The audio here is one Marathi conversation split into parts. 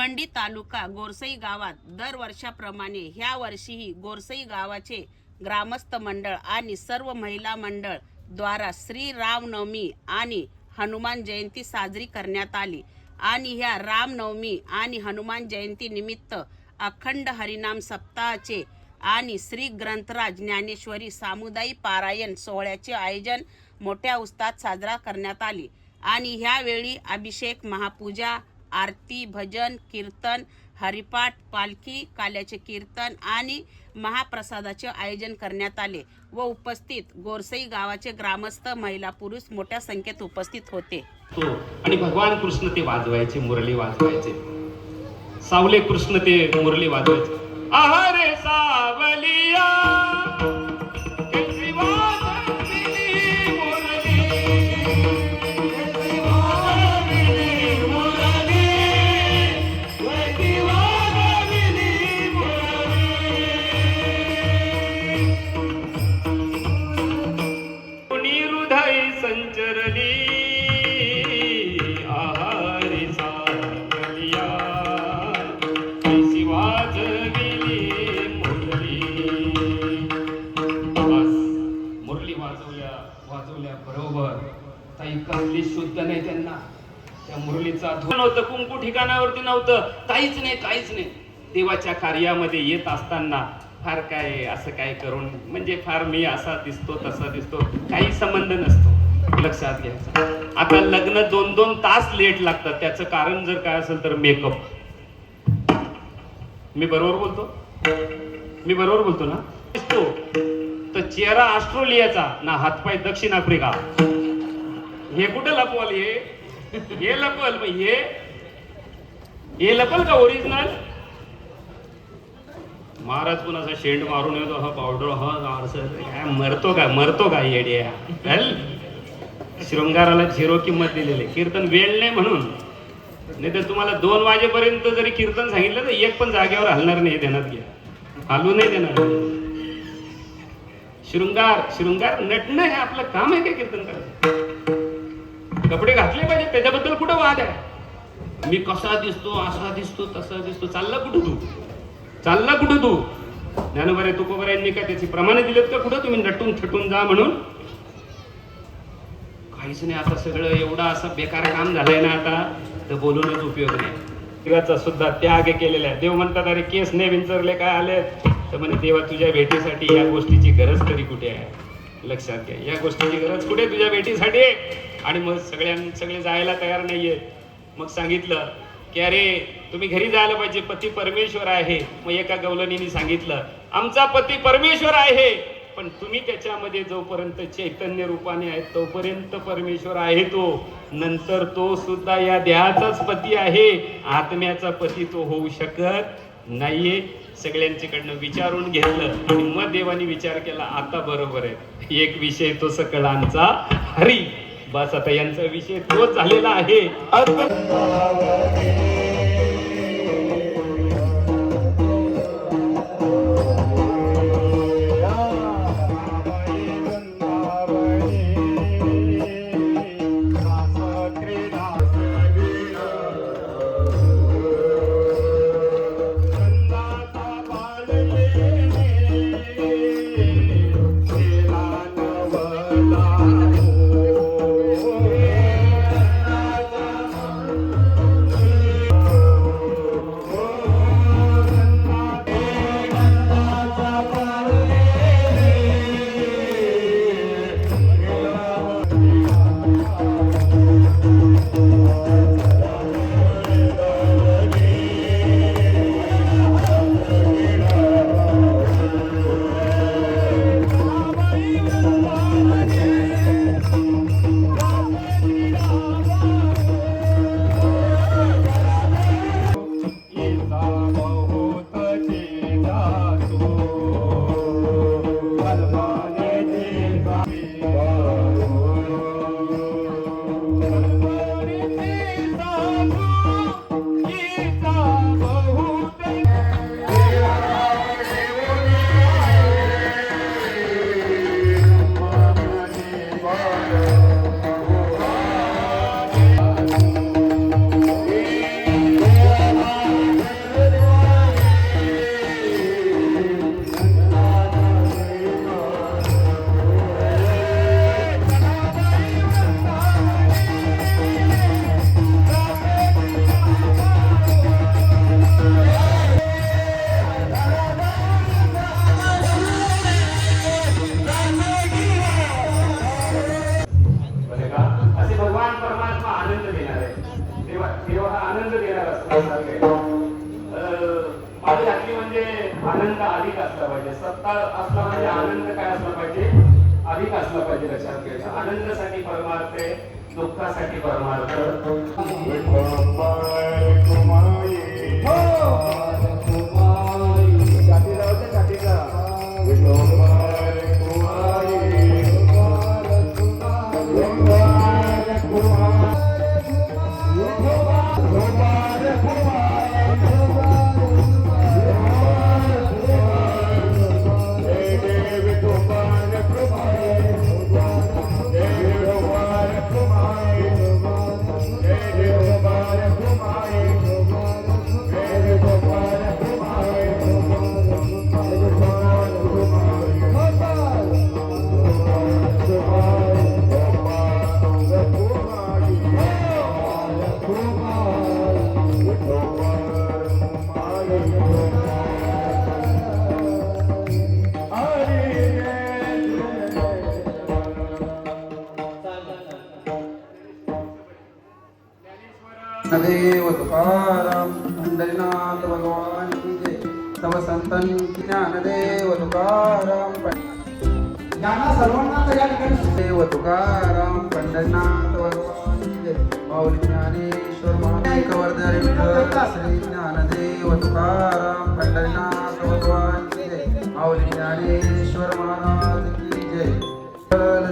भिवंडी तालुका गोरसई गावात दरवर्षाप्रमाणे ह्या वर्षीही गोरसई गावाचे ग्रामस्थ मंडळ आणि सर्व महिला मंडळ द्वारा श्री रामनवमी आणि हनुमान जयंती साजरी करण्यात आली आणि ह्या रामनवमी आणि हनुमान जयंती निमित्त अखंड हरिनाम सप्ताहाचे आणि श्री ग्रंथराज ज्ञानेश्वरी सामुदायिक पारायण सोहळ्याचे आयोजन मोठ्या उत्साहात साजरा करण्यात आले आणि ह्यावेळी अभिषेक, महापूजा, आरती, भजन, कीर्तन, हरिपाठ, पालखी, काल्याचे कीर्तन आणि महाप्रसादाचे आयोजन करण्यात आले व उपस्थित गोरसई गावाचे ग्रामस्थ, महिला, पुरुष मोठ्या संख्येत उपस्थित होते. आणि भगवान कृष्ण ते वाजवायचे, मुरली वाजवायचे. सावले कृष्ण ते मुरली वाजवायचे. आहारे सावलिया संचरली आहारी सावलिया कैसी वाजविली मुरली. मुरली वाजवल्या बरोबर काही कसली शुद्ध नाही त्यांना. त्या मुरलीचा धून होतं, कुंकू ठिकाणावरती नव्हतं, काहीच नाही. देवाच्या कार्यामध्ये येत असताना फार काय असं काय करून म्हणजे फार मी असा दिसतो तसा दिसतो काही संबंध नसतो. लक्षात घ्यायचं. आता लग्न 2-2 तास लेट लागतात. त्याचं कारण जर काय असेल तर मेकअप. मी बरोबर बोलतो ना? दिसतो तर चेहरा ऑस्ट्रेलियाचा ना, हातपाय दक्षिण आफ्रिका. हे कुठे लपवाल? हे लपवल मग हे लपल का ओरिजिनल? महाराज पण असा शेंड मारून येतो, हा पावडर, हा मरतो का येड्या. शृंगाराला झिरो किंमत दिलेली. कीर्तन वेळ नाही म्हणून, नाही तर तुम्हाला 2 वाजेपर्यंत जरी कीर्तन सांगितलं तर एक पण जागेवर हलणार नाही. ध्यानात घ्या, हलू नाही देणार. शृंगार नटणं हे आपलं काम आहे. काय कीर्तन करायचं? कपडे घातले पाहिजे, त्याच्याबद्दल कुठं वाद आहे? मी कसा दिसतो, असा दिसतो, तसा दिसतो. चालला कुठं तू? ज्ञानोबा तुकोबा यांनी काय त्याची प्रमाणे दिलेत का कुठं? तुम्ही नटून थटून जा म्हणून? काहीच नाही. आता सगळं एवढं असं बेकार काम झालंय ना आता, तर बोलूनच उपयोग नाही. देवाचा सुद्धा त्याग केलेला आहे. देव म्हणतात, अरे केस नाही विंचरले काय आले तर म्हणे देवा तुझ्या भेटीसाठी या गोष्टीची गरज तरी कुठे आहे? लक्षात घ्या, या गोष्टीची गरज कुठे तुझ्या भेटीसाठी? आणि मग सगळे जायला तयार नाहीये. मग सांगितलं की अरे तुम्ही घरी जायला पाहिजे, पती परमेश्वर आहे. मग एका गवलनीने सांगितलं, आमचा पती परमेश्वर आहे, पण तुम्ही त्याच्यामध्ये जोपर्यंत चैतन्य रूपाने आहेत तोपर्यंत परमेश्वर आहे तो. नंतर तो सुद्धा या देहाचाच पती आहे, आत्म्याचा पती तो होऊ शकत नाहीये. सगळ्यांच्याकडनं विचारून घेतलं आणि मग देवानी विचार केला, आता बरोबर आहे. एक विषय तो सकळांचा हरी. बस आता यांचा विषय तोच झालेला आहे. असला पाहिजे. सत्ता असला म्हणजे आनंद काय असला पाहिजे, अधिक असला पाहिजे. लक्षात घ्यायचं, आनंदासाठी परमार्थ आहे, दुःखासाठी परमार्थ. देव तुकाराम पंढरीनाथ भगवान की जय. सर्व संतन की ज्ञानदेव तुकाराम ज्ञाना सर्वांना या ठिकाणी देव तुकाराम पंढरीनाथ भगवान की जय. माऊली ज्ञानेश्वर महाराज वर्धन श्री ज्ञानदेव तुकाराम पंढरीनाथ भगवान की जय. माऊली ज्ञानेश्वर महाराज की जय.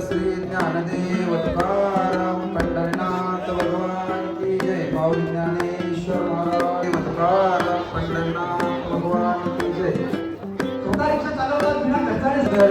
श्री ज्ञानदेव तुकाराम पंढरीनाथ भगवान की जय. माऊली ज्ञानेश्वर महाराज तुकाराम पंढरीनाथ भगवान की जय.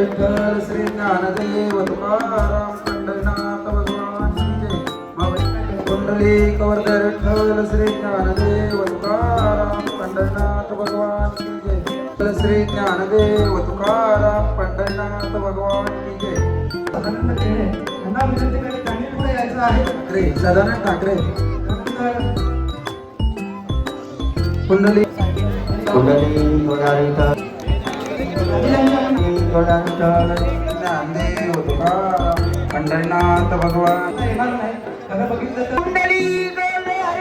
विठ्ठल श्री ज्ञानदेव तुकाराम पंढरीनाथ भगवान की जय. माऊली कुंडलिक वर्धन विठ्ठल श्री ज्ञानदेव तुकाराम पंढरीनाथ भगवान की जय. श्री ज्ञानदेव तुकाराम पंढरीनाथ भगवान की जय. सदानंद ठाकरे कुंडली ज्ञानदेव तुकाराम पंढरीनाथ भगवान कुंडली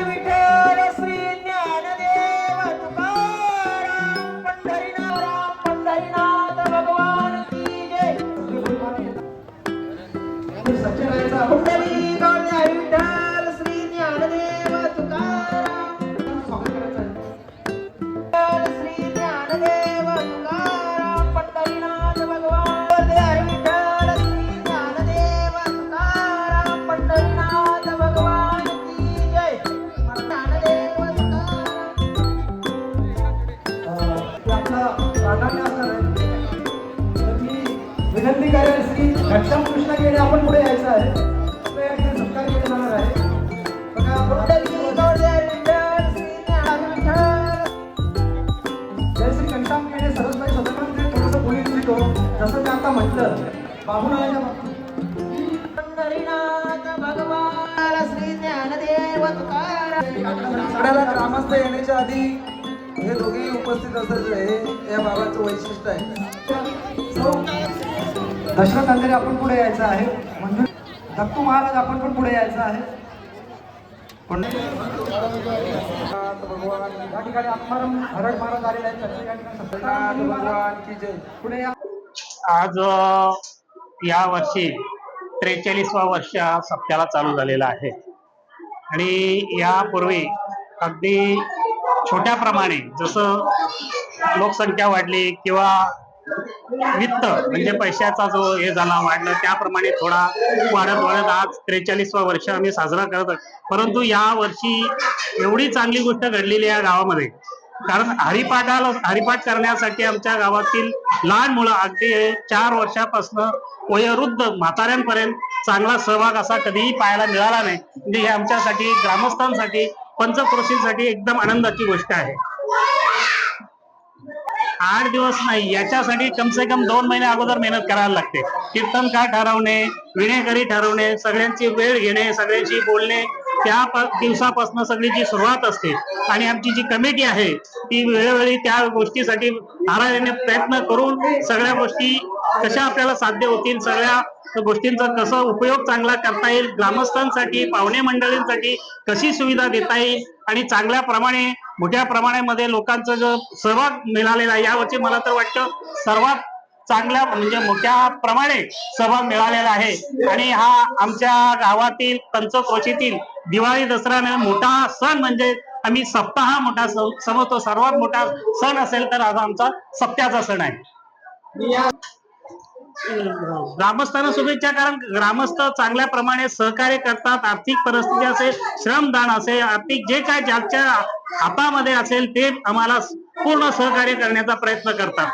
विठ्ठल श्री ज्ञानदेव तुकाराम पंढरीनाथ भगवान की जय. कुंडली विठ्ठल श्री ज्ञानदेव तुकाराम श्री ज्ञानदेव तुकाराम पंढरीनाथ भगवान विठ्ठल श्री ज्ञानदेव तुकाराम पंढरीनाथ भगवान की जय. ज्ञानदेव विनंती करेल श्री घनश्याम कृष्ण गेडे आपण पुढे यायचं आहे. सत्कार केला जाणार आहे. जय श्री घनश्याम गेडे सरस्वती सदन थोडंसं बोलू इच्छितो. जसं मी आता म्हटलं बाबूरावाच्या पंढरीनाथ भगवान श्री ज्ञानदेव तुकाराम ग्रामस्थ येण्याच्या आधी हे दोघेही उपस्थित असायचे हे या बाबाचं वैशिष्ट्य आहे. दशरथ अंधेरे आपण पुढे यायचं आहे. मंजू दत्तू महाराज आपण पण पुढे यायचं आहे. भगवान या ठिकाणी आत्माराम हरड महाराज आलेले आहेत. भगवान की जय. पुढे या. आज या वर्षी 43वा वर्ष सप्त्याला चालू झालेला आहे आणि यापूर्वी अगदी छोट्या प्रमाणे जसं लोकसंख्या वाढली किंवा वित्त म्हणजे पैशाचा जो हे झाला वाढलं त्याप्रमाणे थोडा वाढत आज 43वा वर्ष आम्ही साजरा करत. परंतु या वर्षी एवढी चांगली गोष्ट घडलेली आहे गावामध्ये, कारण हरिपाठ करण्यासाठी आमच्या गावातील लहान मुलं अगदी 4 वर्षापासून वयोवृद्ध म्हाताऱ्यांपर्यंत चांगला सहभाग असा कधीही पाहायला मिळाला नाही. म्हणजे हे आमच्यासाठी ग्रामस्थांसाठी पंचक्रोशींसाठी एकदम आनंदाची गोष्ट आहे. 8 दिवस नाही, याच्यासाठी कम से कम 2 महिने अगोदर मेहनत करायला लागते. कीर्तनकार ठरवणे, विणेकरी ठरवणे, सगळ्यांची वेळ घेणे, सगळ्यांशी बोलणे, त्या दिवसापासून सगळी जी सुरुवात असते आणि आमची जी कमिटी आहे ती वेळोवेळी त्या गोष्टीसाठी नारायणाने प्रयत्न करून सगळ्या गोष्टी कशा आपल्याला साध्य होतील, सगळ्या गोष्टींचा कसा उपयोग चांगला करता येईल, ग्रामस्थांसाठी पाहुणे मंडळींसाठी कशी सुविधा देता येईल आणि चांगल्या प्रमाणे मोठ्या प्रमाणामध्ये लोकांचा जो सहभाग मिळालेला आहे, यावर्षी मला तर वाटतं सर्वात चांगल्या म्हणजे मोठ्या प्रमाणे सहभाग मिळालेला आहे. आणि हा आमच्या गावातील पंचक्रोशीतील दिवाळी दसरा मोठा सण म्हणजे आम्ही सप्ताह मोठा समजतो. सर्वात मोठा सण असेल तर आज आमचा सप्त्याचा सण आहे. ग्रामस्थांना शुभेच्छा, कारण ग्रामस्थ चांगल्या प्रमाणे सहकार्य करतात. आर्थिक परिस्थिती असेल, श्रमदान असेल, आर्थिक जे काय ज्याच्या हातामध्ये असेल ते आम्हाला पूर्ण सहकार्य करण्याचा प्रयत्न करतात.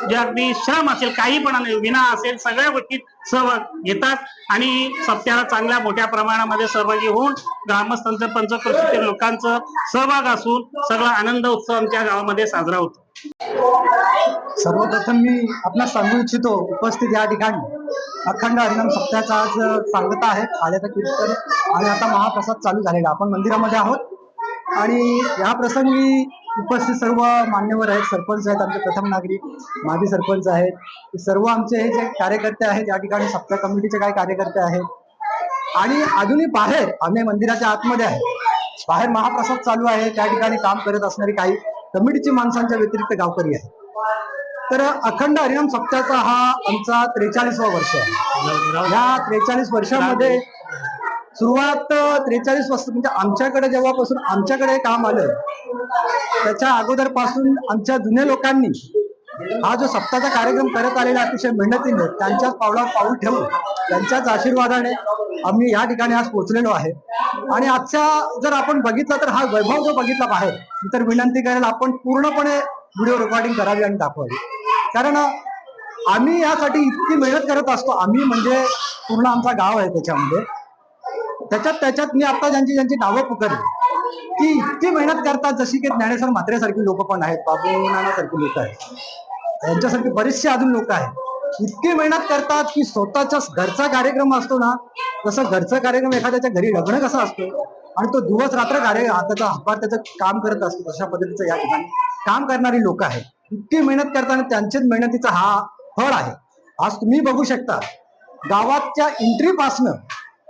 जे अगदी श्रम असेल, काही पण विना असेल, सगळ्या गोष्टीत सहभाग घेतात आणि सप्त्याला चांगल्या मोठ्या प्रमाणामध्ये सहभागी होऊन ग्रामस्थांचं पंचक्रोशीतील लोकांचं सहभाग असून सगळा आनंद उत्सव आमच्या गावामध्ये साजरा होतो. सर्वप्रथम मी आपणास सांगू इच्छितो, उपस्थित या ठिकाणी अखंड हरिनाम सप्त्याचा आज सांगता आहे. आल्याचं कीर्तन आणि आता महाप्रसाद चालू झालेला. आपण मंदिरामध्ये आहोत आणि या प्रसंगी उपस्थित सर्व मान्यवर आहेत, सरपंच आहेत, आमचे प्रथम नागरिक, माजी सरपंच आहेत, सर्व आमचे हे जे कार्यकर्ते आहेत, या ठिकाणी सप्त्या कमिटीचे काही कार्यकर्ते आहेत आणि अजूनही बाहेर आम्ही मंदिराच्या आतमध्ये आहे, बाहेर महाप्रसाद चालू आहे, त्या ठिकाणी काम करत असणारी काही कमिटीची माणसांच्या व्यतिरिक्त गावकरी आहे. तर अखंड हरिनाम सप्त्याचा हा आमचा 43वा वर्ष आहे. या 43 वर्षामध्ये सुरुवात 43 वर्ष म्हणजे आमच्याकडे जेव्हापासून आमच्याकडे काम आलं त्याच्या अगोदर पासून आमच्या जुन्या लोकांनी हा जो सप्ताहाचा कार्यक्रम करत आलेला अतिशय मेहनतीने, त्यांच्याच पावलावर पाऊल ठेवून त्यांच्याच आशीर्वादाने आम्ही या ठिकाणी आज पोहोचलेलो आहे. आणि आजच्या जर आपण बघितला तर हा वैभव जो बघितला बाहेर, तर विनंती करेल आपण पूर्णपणे व्हिडिओ रेकॉर्डिंग करावी आणि दाखवावी. कारण आम्ही यासाठी इतकी मेहनत करत असतो. आम्ही म्हणजे पूर्ण आमचा गाव आहे त्याच्यामध्ये, त्याच्यात मी आता ज्यांची नावं पुकारली ती इतकी मेहनत करतात, जशी की ज्ञानेश्वर म्हात्रेसारखी लोक पण आहेत, बाबू नानासारखी लोक आहेत, यांच्यासारखे बरेचसे अजून लोक आहेत. इतकी मेहनत करतात की स्वतःच्या घरचा कार्यक्रम असतो ना, जसं घरचा कार्यक्रम एखाद्याच्या घरी लग्न कसं असतो आणि तो दिवस रात्र त्याचा हातभार त्याचं काम करत असतो, तशा पद्धतीचं या ठिकाणी काम करणारी लोक आहेत. इतकी मेहनत करताना त्यांच्याच मेहनतीचा हा फळ आहे. आज तुम्ही बघू शकता गावाच्या एंट्री पासनं,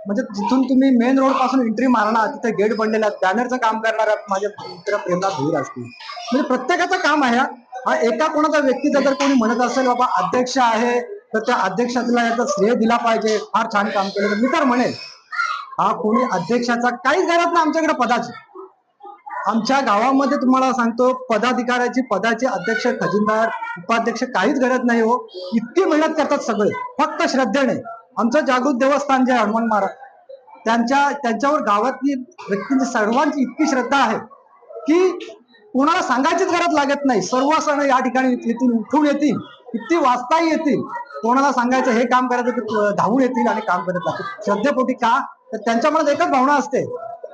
म्हणजे जिथून तुम्ही मेन रोड पासून एंट्री मारणार तिथे गेट बनलेला, बॅनरचं काम करणारा माझे मित्र प्रेमनाथ भोईर असतील, म्हणजे प्रत्येकाचं काम आहे. हा एका कोणाचा व्यक्तीचा जर कोणी म्हणत असेल बाबा अध्यक्ष आहे तर त्या अध्यक्षाला याचं श्रेय दिला पाहिजे, फार छान काम केलं, तर मी तर म्हणेल हा कोणी अध्यक्षाचा काहीच गरज नाही आमच्याकडे पदाची. आमच्या गावामध्ये तुम्हाला सांगतो पदाधिकाऱ्याची, पदाचे अध्यक्ष, खजिनदार, उपाध्यक्ष काहीच गरज नाही हो. इतकी मेहनत करतात सगळे फक्त श्रद्धेने. आमचं जागृत देवस्थान जे हनुमान महाराज त्यांच्यावर गावातली व्यक्तींची सर्वांची इतकी श्रद्धा आहे की कोणाला सांगायचीच गरज लागत नाही. सर्व सण या ठिकाणी येतील, उठून येतील, किती वाजताही येतील. कोणाला सांगायचं हे काम करायचं तर धावून येतील आणि काम करत राहतील श्रद्धेपोटी. का तर त्यांच्या मनात एकच भावना असते,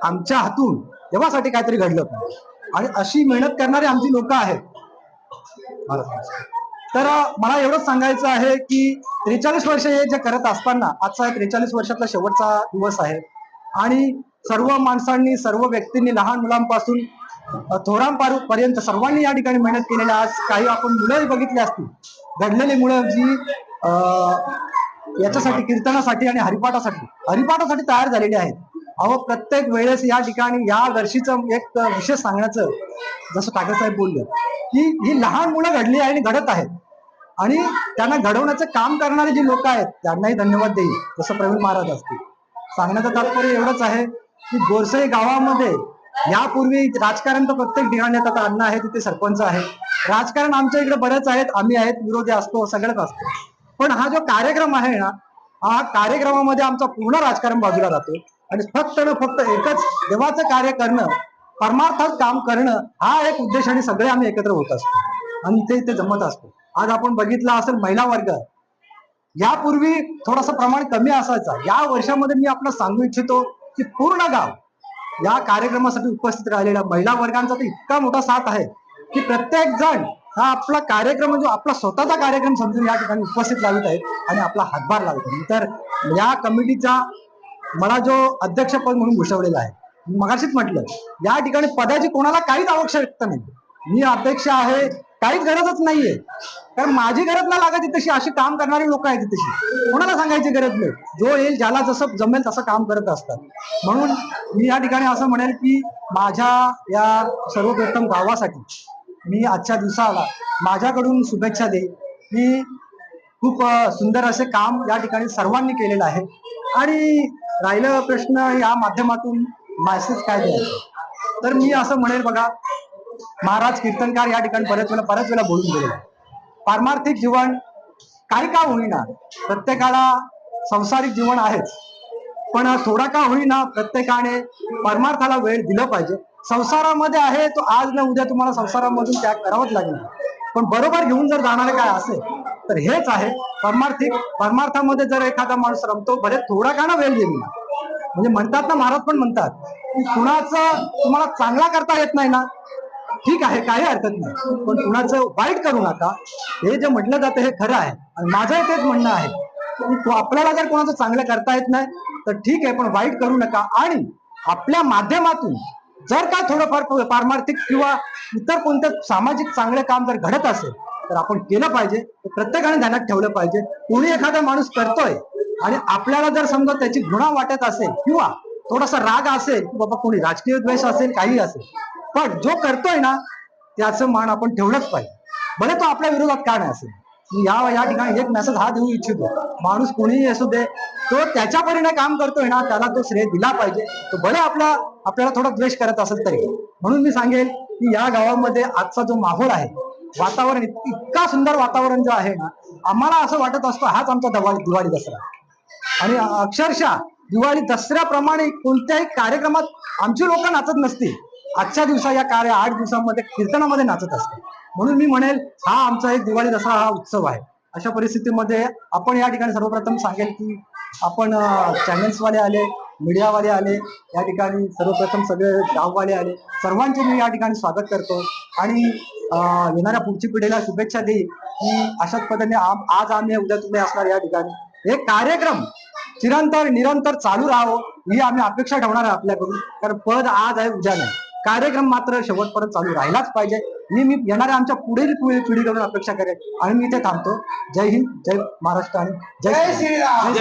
आमच्या हातून देवासाठी काहीतरी घडलं पाहिजे. आणि अशी मेहनत करणारी आमची लोक आहेत. तर मला एवढंच सांगायचं आहे की 43 वर्ष हे जे करत असताना आजचा 43 वर्षातला शेवटचा दिवस आहे आणि सर्व माणसांनी, सर्व व्यक्तींनी, लहान मुलांपासून थोरांपर्यंत सर्वांनी या ठिकाणी मेहनत केलेली. आज काही आपण मुलंही बघितली असतील, घडलेली मुलं जी याच्यासाठी, कीर्तनासाठी आणि हरिपाठासाठी तयार झालेली आहेत. अहो प्रत्येक वेळेस या ठिकाणी या वर्षीचं एक विशेष सांगण्याचं, जसं ठाकरे साहेब बोलले की ही लहान मुलं घडली आहे आणि घडत आहेत आणि त्यांना घडवण्याचं काम करणारे जे लोक आहेत त्यांनाही धन्यवाद देईल, जसं प्रवीण महाराज असतील. सांगण्याचं तात्पर्य एवढंच आहे की गोरसई गावामध्ये यापूर्वी राजकारण तर प्रत्येक ठिकाणी आता अण्णा आहे, तिथे सरपंच आहे, राजकारण आमच्या इकडे बरेच आहेत, आम्ही आहेत, विरोधी असतो, सगळंच असतो. पण हा जो कार्यक्रम आहे ना, हा कार्यक्रमामध्ये आमचा पूर्ण राजकारण बाजूला राहतो आणि फक्त एकच देवाचं कार्य करणं, परमार्थात काम करणं हा एक उद्देश आणि सगळे आम्ही एकत्र होत असतो आणि इथे जमत असतो. आज आपण बघितलं असेल महिला वर्ग यापूर्वी थोडंसं प्रमाण कमी असायचा. या वर्षामध्ये मी आपलं सांगू इच्छितो की पूर्ण गाव या कार्यक्रमासाठी उपस्थित राहिलेल्या महिला वर्गांचा तर इतका मोठा साथ आहे की प्रत्येक जण हा आपला कार्यक्रम, जो आपला स्वतःचा कार्यक्रम समजून या ठिकाणी उपस्थित लावित आहेत आणि आपला हातभार लावत आहेत. तर या कमिटीचा मला जो अध्यक्षपद म्हणून घोषवलेला आहे, मगाशीच म्हटलं या ठिकाणी पदाची कोणाला काहीच आवश्यकता नाही. मी अध्यक्ष आहे, काहीच गरजच नाहीये. कारण माझी गरज ना लागत तशी अशी काम करणारी लोक आहेत तशी, कोणाला सांगायची गरज नाही. जो येईल ज्याला जसं जमेल तसं काम करत असतात. म्हणून मी या ठिकाणी असं म्हणेल की माझ्या या सर्वप्रथम गावासाठी मी आजच्या दिवसाला माझ्याकडून शुभेच्छा देईल की खूप सुंदर असे काम या ठिकाणी सर्वांनी केलेलं आहे. आणि राहिलं प्रश्न या माध्यमातून मेसेज काय द्यायचा, तर मी असं म्हणेल बघा, महाराज कीर्तनकार या ठिकाणी बरेच वेळा बोलून गेले. पारमार्थिक जीवन काही का होईना, प्रत्येकाला सांसारिक जीवन आहेच, पण थोडा का होईना प्रत्येकाने परमार्थाला वेळ दिला पाहिजे. संसारामध्ये आहे तो आज न उद्या तुम्हाला संसारामधून त्याग करावाच लागणार, पण बरोबर घेऊन जर जाणारे काय असेल तर हेच आहे परमार्थामध्ये जर एखादा माणूस रमतो, भले थोडा का ना वेळ देईल. म्हणजे म्हणतात ना, महाराज पण म्हणतात की कुणाचं तुम्हाला चांगला करता येत नाही ना, ठीक आहे, काही हरकत नाही, पण कुणाचं वाईट करू नका. हे जे म्हटलं जातं हे खरं आहे. आणि माझं तेच म्हणणं आहे की आपल्याला जर कोणाचं चांगलं करता येत नाही तर ठीक आहे, पण वाईट करू नका. आणि आपल्या माध्यमातून जर का थोडंफार पारमार्थिक किंवा इतर कोणतं सामाजिक चांगले काम जर घडत असेल तर आपण केलं पाहिजे. प्रत्येकाने ध्यानात ठेवलं पाहिजे. कोणी एखादा माणूस करतोय आणि आपल्याला जर समजा त्याची घृणा वाटत असेल किंवा थोडासा राग असेल की बाबा कोणी राजकीय द्वेष असेल, काही असेल, पण जो करतोय ना त्याचं मान आपण ठेवलंच पाहिजे, भले तो आपल्या विरोधात का नाही असेल. मी या ठिकाणी एक मेसेज हा देऊ इच्छितो, माणूस कोणीही असू दे, तो त्याच्या परीने काम करतोय ना त्याला तो श्रेय दिला पाहिजे, तो भले आपल्याला थोडा द्वेष करत असेल तरी. म्हणून मी सांगेल की या गावामध्ये आजचा जो माहोल आहे, वातावरण इतका सुंदर वातावरण जो आहे ना, आम्हाला असं वाटत असतो हाच आमचा दिवाळी दसरा. आणि अक्षरशः दिवाळी दसऱ्याप्रमाणे कोणत्याही कार्यक्रमात आमची लोक नाचत नसतील, आजच्या दिवसा या 8 दिवसामध्ये कीर्तनामध्ये नाचत असते. म्हणून मी म्हणेल हा आमचा एक दिवाळी दसरा हा उत्सव आहे. अशा परिस्थितीमध्ये आपण या ठिकाणी सर्वप्रथम सांगेल की आपण चॅनल्सवाले आले, मीडियावाले आले, या ठिकाणी सर्वप्रथम सगळे गाववाले आले, सर्वांचे मी या ठिकाणी स्वागत करतो. आणि येणाऱ्या पुढची पिढीला शुभेच्छा देईल की अशाच पद्धतीने आज आम्ही उद्या तुम्ही असणार या ठिकाणी हे कार्यक्रम निरंतर चालू राहावं ही आम्ही अपेक्षा ठेवणार आहे आपल्याकडून. कारण पद आज आहे उद्या नाही, कार्यक्रम मात्र शेवटपर्यंत चालू राहिलाच पाहिजे. मी येणाऱ्या आमच्या पुढील पिढीकडून अपेक्षा करेन. आणि मी इथे थांबतो. जय हिंद, जय महाराष्ट्र आणि जय श्रीराम.